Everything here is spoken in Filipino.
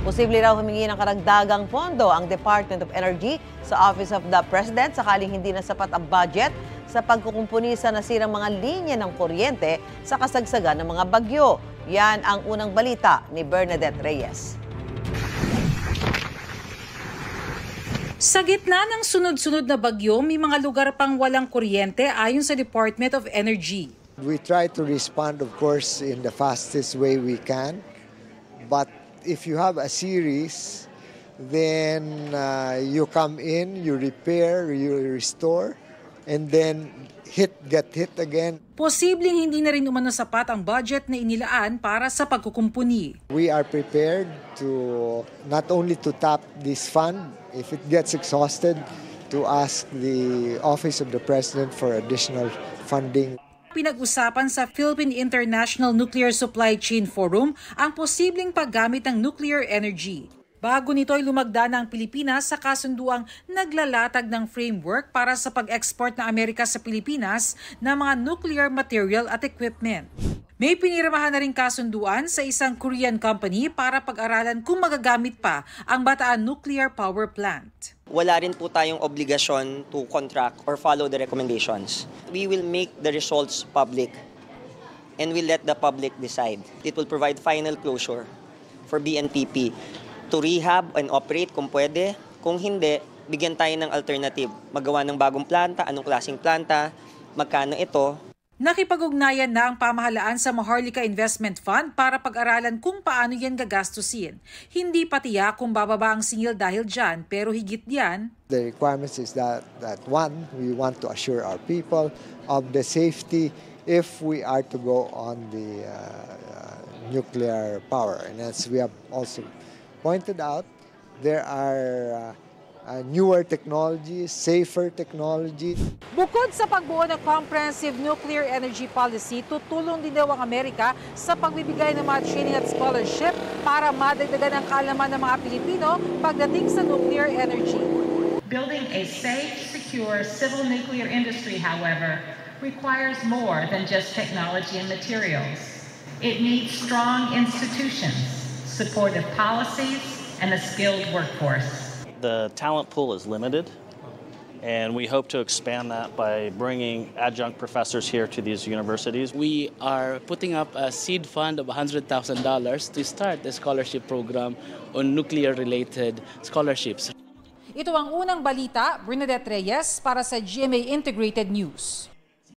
Posible raw humingi ng karagdagang pondo ang Department of Energy sa Office of the President sakaling hindi na sapat ang budget sa pagkukumpuni sa nasirang mga linya ng kuryente sa kasagsagan ng mga bagyo. Yan ang unang balita ni Bernadette Reyes. Sa gitna ng sunod-sunod na bagyo, may mga lugar pang walang kuryente ayon sa Department of Energy. We try to respond, of course, in the fastest way we can. But if you have a series, then you come in, you repair, you restore, and then get hit again. Posibleng hindi na rin umano sapat ang budget na inilaan para sa pagkukumpuni. We are prepared to not only to tap this fund, if it gets exhausted, to ask the Office of the President for additional funding. Pinag-usapan sa Philippine International Nuclear Supply Chain Forum ang posibleng paggamit ng nuclear energy. Bago nito ay lumagda na ang Pilipinas sa kasunduang naglalatag ng framework para sa pag-export ng Amerika sa Pilipinas ng mga nuclear material at equipment. May piniramahan na rin kasunduan sa isang Korean company para pag-aralan kung magagamit pa ang Bataan Nuclear Power Plant. Wala rin po tayong obligasyon to contract or follow the recommendations. We will make the results public and we'll let the public decide. It will provide final closure for BNPP to rehab and operate kung pwede. Kung hindi, bigyan tayo ng alternative. Magawa ng bagong planta, anong klaseng planta, magkano ito. Nakipag-ugnayan na ang pamahalaan sa Maharlika Investment Fund para pag-aralan kung paano yan gagastusin. Hindi pa tiyak kung bababa ang singil dahil dyan, pero higit diyan. The requirements is that one, we want to assure our people of the safety if we are to go on the nuclear power. And as we have also pointed out, there are newer technologies, safer technology. Bukod sa pagbuo ng comprehensive nuclear energy policy, tutulong din daw ang Amerika sa pagbibigay ng mga training at scholarship para madagdagan ang kaalaman ng mga Pilipino pagdating sa nuclear energy. Building a safe, secure civil nuclear industry, however, requires more than just technology and materials. It needs strong institutions, supportive policies, and a skilled workforce. The talent pool is limited, and we hope to expand that by bringing adjunct professors here to these universities. We are putting up a seed fund of $100,000 to start the scholarship program on nuclear-related scholarships. Ito ang unang balita, Bernadette Reyes para sa GMA Integrated News.